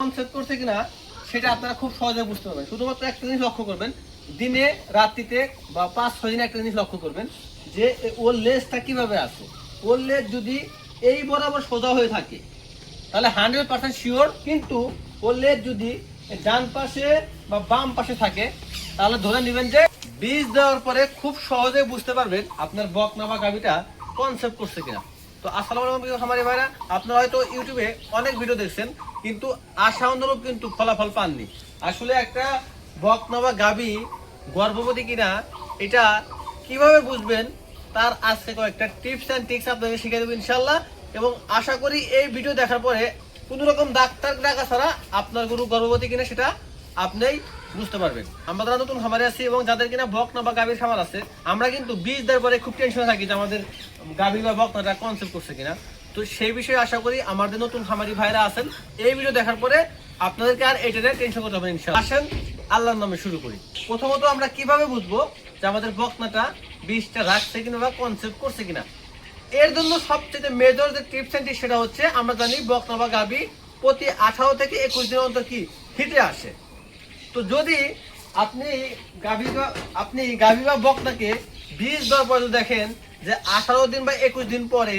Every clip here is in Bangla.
কনসেপ্ট করছে কিনা সেটা আপনারা খুব সহজে বুঝতে পারবেন। শুধুমাত্র একটা জিনিস লক্ষ্য করবেন, দিনে রাত্রিতে বা 5-6 দিনে একটা জিনিস লক্ষ্য করবেন যে ওর লেজটা কিভাবে আছে। ওর লেজ যদি এই বরাবর সোজা হয়ে থাকে তাহলে 100% শিওর, কিন্তু ওর লেজ যদি ডান পাশে বা বাম পাশে থাকে তাহলে ধরে নেবেন যে বীজ দেওয়ার পরে খুব সহজে বুঝতে পারবেন আপনার বকনা বা গাভীটা কনসেপ্ট করছে কিনা। তো আসসালামু আলাইকুম আমার ভাইরা, আপনারা হয়তো ইউটিউবে অনেক ভিডিও দেখছেন কিন্তু আশা অনুরূপ কিন্তু ফলাফল পাননি। আসলে একটা বকনা বা গাভী গর্ভবতী কিনা এটা কিভাবে বুঝবেন তার আজকে কয়েকটা টিপস এন্ড ট্রিক্স আপনাকে শিখিয়ে দেবো ইনশাল্লাহ। এবং আশা করি এই ভিডিও দেখার পরে কোনো রকম ডাক্তার ডাকা ছাড়া আপনার গরু গর্ভবতী কিনা সেটা আপনিই বুঝতে পারবেন। আমরা যারা নতুন খামারে আছি এবং যাদের কিনা বকনা বা গাভীর খামার আছে, আমরা কিন্তু বীজ দেওয়ার পরে খুব টেনশনে থাকি যে আমাদের গাভী বা বকনাটা কনসেপ্ট করছে কিনা। তো সেই বিষয়ে আশা করি আমাদের নতুন খামারি ভাইরা আছেন, এই ভিডিও দেখার পরে আপনাদেরকে আর এটা টেনশন করতে হবে ইনশাআল্লাহ। আসেন আল্লাহর নামে শুরু করি। প্রথমত আমরা কিভাবে বুঝবো যে আমাদের বকনাটা বীজটা রাখছে কিনা বা কনসেপ্ট করছে কিনা। এর জন্য সবচেয়ে মেজর যে টিপস এন্ড ট্রিক্স সেটা হচ্ছে, আমরা জানি বকনা বা গাভী প্রতি 18 থেকে 21 দিন অন্তর কি হিটে আসে। তো যদি আপনি গাভী বা বকনাকে বীজ দেওয়ার পরে দেখেন যে 18 দিন বা 21 দিন পরে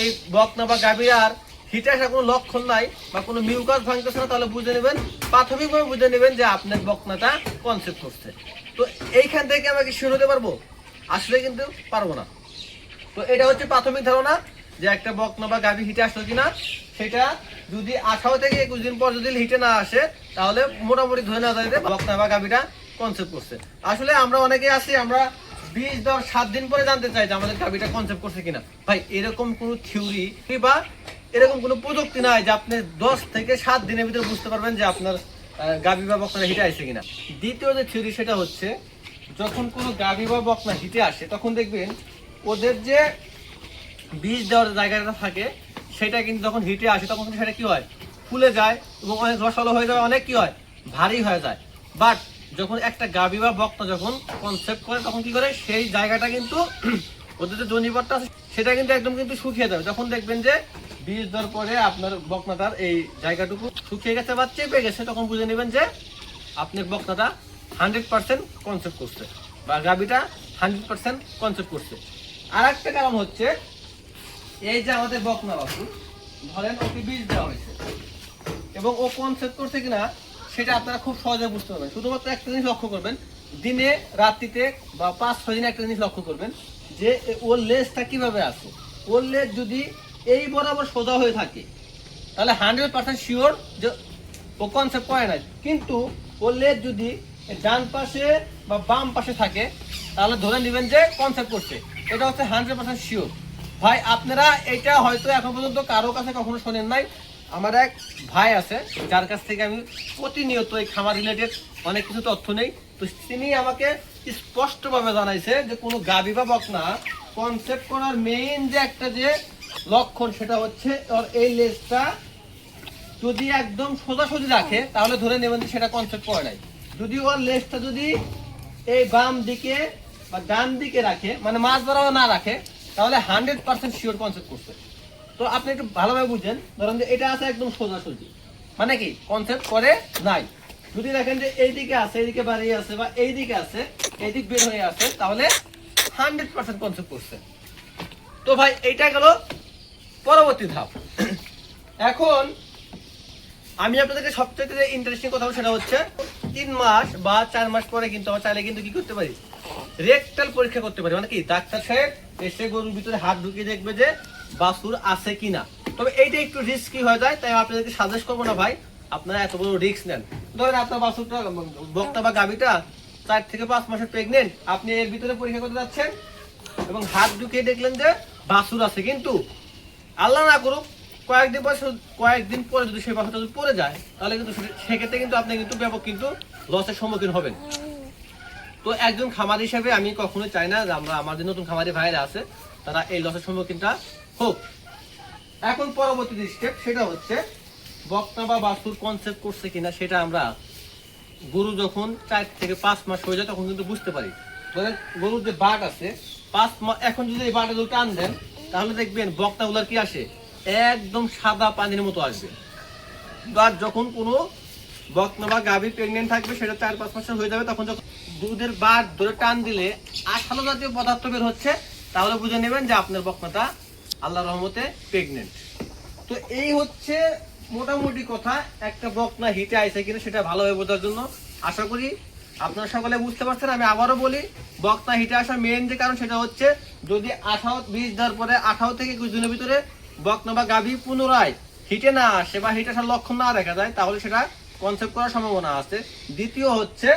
এই বকনা বা গাভীর আর হিটে আসার কোনো লক্ষণ নাই বা কোনো মিউকাস ভাঙতেছে না, তাহলে বুঝে নেবেন, প্রাথমিকভাবে বুঝে নেবেন যে আপনার বকনাটা কনসেপ্ট করছে। তো এইখান থেকে আমরা কি শুরু হতে পারবো? আসলে কিন্তু পারবো না। তো এটা হচ্ছে প্রাথমিক ধারণা যে একটা বকনা বা গাভী হিটে আসলো কিনা। সেটা যদি 18 থেকে 21 দিন পর যদি হিটে না আসে তাহলে মোটামুটি ধরে নেওয়া যায় যে বকনা বা গাভীটা কনসেপ্ট করছে। আসলে আমরা অনেকে আছি, আমরা 20-7 দিন পরে জানতে চাই যে আমাদের গাভীটা কনসেপ্ট করছে কিনা। ভাই এরকম কোনো থিওরি বা এরকম কোনো প্রযুক্তি নাই যে আপনি 10 থেকে 7 দিনের ভিতরে বুঝতে পারবেন যে আপনার গাভী বা বকনা হিটে আসছে কিনা। দ্বিতীয় যে থিওরি সেটা হচ্ছে, যখন কোনো গাভী বা বকনা হিটে আসে তখন দেখবেন ওদের যে বীজ দেওয়ার জায়গাটা থাকে সেটা কিন্তু যখন হিটে আসে তখন কিন্তু সেটা কি হয়, ফুলে যায় এবং অনেক রসালো হয়ে যায়, অনেক কি হয়, ভারী হয়ে যায়। বাট যখন একটা গাভী বা বকনা যখন কনসেপ্ট করে তখন কি করে, সেই জায়গাটা কিন্তু ওদের যে জনিপটটা আছে সেটা কিন্তু একদম কিন্তু শুকিয়ে যাবে। যখন দেখবেন যে বীজ দেওয়ার পরে আপনার বকনাটার এই জায়গাটুকু শুকিয়ে গেছে বা চেপে গেছে, তখন বুঝে নেবেন যে আপনার বকনাটা 100% কনসেপ্ট করছে বা গাভীটা 100% কনসেপ্ট করছে। আর একটা কারণ হচ্ছে, এই যে আমাদের বকনা বাছুর ধরেন ওকে বীজ দেওয়া হয়েছে এবং ও কনসেপ্ট করছে কিনা সেটা আপনারা খুব সহজে বুঝতে পারবেন। শুধুমাত্র একটা জিনিস লক্ষ্য করবেন, দিনে রাত্রিতে বা 5-6 দিনে একটা জিনিস লক্ষ্য করবেন যে ওর লেজটা কিভাবে আছে। ওর লেজ যদি এই বরাবর সোজা হয়ে থাকে তাহলে 100% শিওর যে ও কনসেপ্ট করে নাই, কিন্তু ওর লেজ যদি ডান পাশে বা বাম পাশে থাকে তাহলে ধরে নেবেন যে কনসেপ্ট করছে। এটা হচ্ছে 100% শিওর। ভাই আপনারা এটা হয়তো এখন পর্যন্ত কারো কাছে কখনো শোনেন নাই। আমার এক ভাই আছে যার কাছ থেকে আমি প্রতিনিয়ত এই খামার রিলেটেড অনেক কিছু তথ্য নেই। তো তিনি আমাকে স্পষ্টভাবে জানাইছে যে কোনো গাভী বা বকনা কনসেপ্ট করার মেইন যে একটা যে লক্ষণ সেটা হচ্ছে ওর এই লেজটা যদি একদম সোজাসুজি রাখে তাহলে ধরে নেবেন যে সেটা কনসেপ্ট করে নাই। যদি ওর লেজটা যদি এই বাম দিকে বা ডান দিকে রাখে, মানে মাছ বরাবর না রাখে, তাহলে 100% শিওর কনসেপ্ট করছে। তো আপনি একটু ভালোভাবে বুঝেন, ধরেন যে এটা আছে একদম সোজাসুজি, মানে কি কনসেপ্ট করে নাই। যদি দেখেন যে এইদিকে আছে, এইদিকে বাড়িয়ে আছে বা এইদিকে আছে, এইদিক বের হয়ে আছে, তাহলে 100% কনসেপ্ট করছে। তো ভাই এইটা গেল পরবর্তী ধাপ। এখন আমি আপনাদেরকে সবচেয়ে যে ইন্টারেস্টিং কথা সেটা হচ্ছে, 3 মাস বা 4 মাস পরে কিন্তু আমরা চাইলে কিন্তু কি করতে পারি, রেকটাল পরীক্ষা করতে পারি। মানে কি ডাক্তার সাহেব এসে গরুর ভিতরে হাত ঢুকিয়ে দেখবে যে বাছুর আছে কিনা। তবে এইটা একটু রিস্কি হয়ে যায়, তাই আপনাদেরকে সাজেস্ট করবো না ভাই আপনারা এত বড় রিস্ক নেন। ধরেন আপনার বাছুরটা বকনা বা গাভীটা 4 থেকে 5 মাসের প্রেগনেন্ট, আপনি এর ভিতরে পরীক্ষা করতে যাচ্ছেন এবং হাত ঢুকিয়ে দেখলেন যে বাছুর আছে, কিন্তু আল্লাহ না করুক কয়েকদিন পরে যদি সেই বাছুরটা যদি পড়ে যায় তাহলে কিন্তু সেক্ষেত্রে কিন্তু আপনি কিন্তু ব্যাপক কিন্তু লসের সম্মুখীন হবেন। তো একজন খামারি হিসেবে আমি কখনোই চাই না যে আমরা আমাদের নতুন খামারি ভাইরা আছে তারা এই লসের সম্মুখীনটা হোক। এখন পরবর্তী যে স্টেপ সেটা হচ্ছে, বকনা বা বাছুর কনসেপ্ট করছে কিনা সেটা আমরা গরু যখন 4 থেকে 5 মাস হয়ে যায় তখন কিন্তু বুঝতে পারি। ধরেন গরুর যে বাট আছে 5 মাস, এখন যদি এই বাটে টান দেন তাহলে দেখবেন বকনাগুলোর কি আসে, একদম সাদা পানির মতো আসবে। আর যখন কোনো বকনা বা গাভী প্রেগনেন্ট থাকবে, সেটা 4-5 মাসের হয়ে যাবে, তখন যখন দুধের বার ধরে টান দিলে আঠালো জাতীয় পদার্থ বের হচ্ছে, তাহলে বুঝে নেবেন যে আপনার বকনাটা আল্লাহর রহমতে প্রেগনেন্ট। তো এই হচ্ছে মোটামুটি কথা, একটা বকনা হিটে আইছে কিনা সেটা ভালোভাবে বোঝার জন্য। আশা করি আপনারা সকলে বুঝতে পারছেন। আমি আবারও বলি, বকনা হিটে আসার মেইন যে কারণ সেটা হচ্ছে, যদি 18 বীজ দেওয়ার পরে 18 থেকে 21 দিনের ভিতরে বকনা বা গাভী পুনরায় হিটে না আসে বা হিটে আসার লক্ষণ না দেখা যায়, তাহলে সেটা কনসেপ্ট করার সম্ভাবনা আছে। দ্বিতীয় হচ্ছে,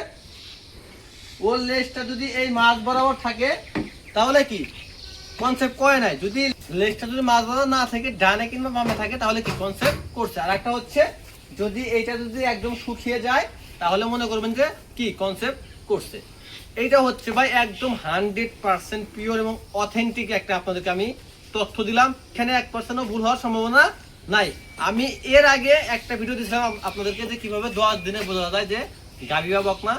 ওর লেজটা যদি এই মাছ বরাবর থাকে তাহলে কি কনসেপ্ট করে নাই। যদি লেজটা যদি মাছ বরাবর না থাকে, ডানে কিংবা বামে থাকে, তাহলে কি কনসেপ্ট করছে। আর একটা হচ্ছে, যদি এইটা যদি একদম শুকিয়ে যায়, তাহলে মনে করবেন যে কি কনসেপ্ট করছে। এইটা হচ্ছে ভাই একদম 100% পিওর এবং অথেন্টিক একটা আপনাদেরকে আমি তথ্য দিলাম। এখানে 1%ও ভুল হওয়ার সম্ভাবনা নাই। আমি এর আগে একটা ভিডিও দিয়েছিলাম আপনাদেরকে, যে কিভাবে 10 দিনে বোঝা যায় যে গাভী বা বকনা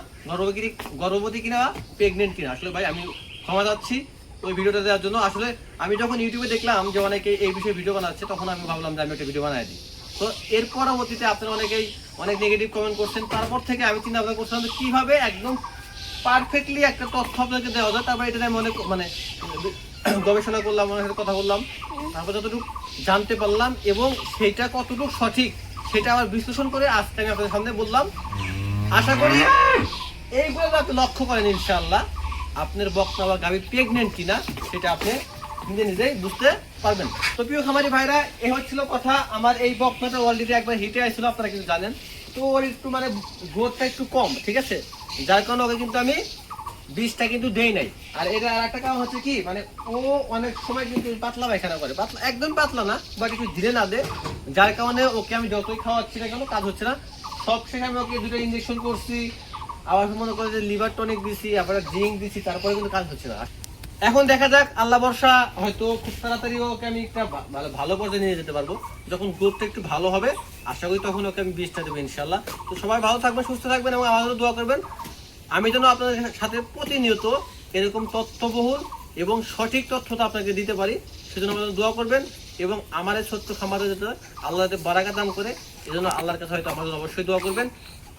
গর্ভবতী কিনা প্রেগনেন্ট কিনা। আসলে ভাই আমি ক্ষমা যাচ্ছি ওই ভিডিওটা দেওয়ার জন্য। আসলে আমি যখন ইউটিউবে দেখলাম যে অনেকে এই বিষয়ে ভিডিও বানাচ্ছে, তখন আমি ভাবলাম যে আমি একটা ভিডিও বানাই দিই। তো এর পরবর্তীতে আপনারা অনেকেই অনেক নেগেটিভ কমেন্ট করছেন। তারপর থেকে আমি চিন্তা ভাবনা করছিলাম যে কিভাবে একদম পারফেক্টলি একটা তথ্য আপনাকে দেওয়া যায়। তারপর এটা আমি মানে গবেষণা করলাম, অনেক সাথে কথা বললাম, তারপর যতটুকু জানতে পারলাম এবং সেটা কতটুকু সঠিক সেটা আবার বিশ্লেষণ করে আজকে আমি আপনাদের সামনে বললাম। আশা করি এইগুলো আপনি লক্ষ্য করেন, ইনশাআল্লাহ আপনার বকনা বা গাভী প্রেগনেন্ট কিনা সেটা আপনি নিজে নিজেই বুঝতে পারবেন। তো প্রিয় খামারি ভাইরা, এই হচ্ছিল কথা। আমার এই বকনাটা অলরেডি একবার হিটে আসছিল, আপনারা কিন্তু জানেন। তো ওর একটু মানে গ্রোথটা একটু কম, ঠিক আছে, যার কারণে ওকে কিন্তু আমি বীজটা কিন্তু দেই নাই। আর এটা আর একটা কারণ হচ্ছে কি, মানে ও অনেক সময় কিন্তু পাতলা পায়খানা করে, পাতলা একদম পাতলা না, বাট একটু ধীরে না দে, যার কারণে ওকে আমি যতই খাওয়াচ্ছি না কেন কাজ হচ্ছে না। সব শেষে আমি ওকে 2টা ইঞ্জেকশন করছি, আবার মনে করে যে লিভার টনিক দিছি, আবার জিঙ্ক দিছি, তারপরে কিন্তু কাজ হচ্ছে না। এখন দেখা যাক, আল্লাহ ভরসা, হয়তো খুব তাড়াতাড়ি ওকে আমি একটা ভালো পর্যায়ে নিয়ে যেতে পারবো। যখন গ্রোথটা একটু ভালো হবে, আশা করি তখন ওকে আমি বীজটা দেবো ইনশাল্লাহ। তো সবাই ভালো থাকবেন, সুস্থ থাকবেন এবং আমাদেরও দোয়া করবেন। আমি যেন আপনাদের সাথে প্রতিনিয়ত এরকম তথ্যবহুল এবং সঠিক তথ্যটা আপনাকে দিতে পারি, সেজন্য আমাদের দোয়া করবেন। এবং আমার এই ছোট্ট খামারে যাতে আল্লাহ যাতে বারাকা দান করে, এই জন্য আল্লাহর কাছে হয়তো আমাদের অবশ্যই দোয়া করবেন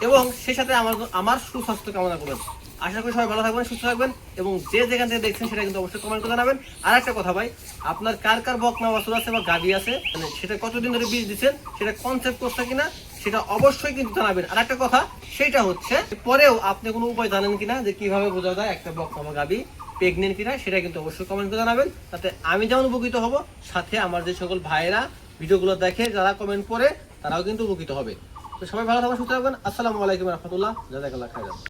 এবং সেই সাথে আমার সুস্বাস্থ্য কামনা করবেন। আশা করি সবাই ভালো থাকবেন, সুস্থ থাকবেন এবং যে যেখান থেকে দেখছেন সেটা কিন্তু অবশ্যই কমেন্ট করে জানাবেন। আর একটা কথা ভাই, আপনার কার কার বকনা বাছুর আছে বা গাভী আছে, মানে সেটা কতদিন ধরে বীজ দিচ্ছেন, সেটা কনসেপ্ট করছে কিনা সেটা অবশ্যই কিন্তু জানাবেন। আর একটা কথা, সেটা হচ্ছে পরেও আপনি কোনো উপায় জানেন কিনা যে কিভাবে বোঝা যায় একটা বকনা বা গাভী প্রেগনেন্ট কিনা, সেটা কিন্তু অবশ্যই কমেন্ট করে জানাবেন। তাতে আমি যেমন উপকৃত হব, সাথে আমার যে সকল ভাইয়েরা ভিডিওগুলো দেখে যারা কমেন্ট করে, তারাও কিন্তু উপকৃত হবে। তো সবাই ভালো থাকবেন, সুস্থ থাকবেন। আসসালামু আলাইকুম রহমতুল্লাহ, জাযাকাল্লাহ খাইরান।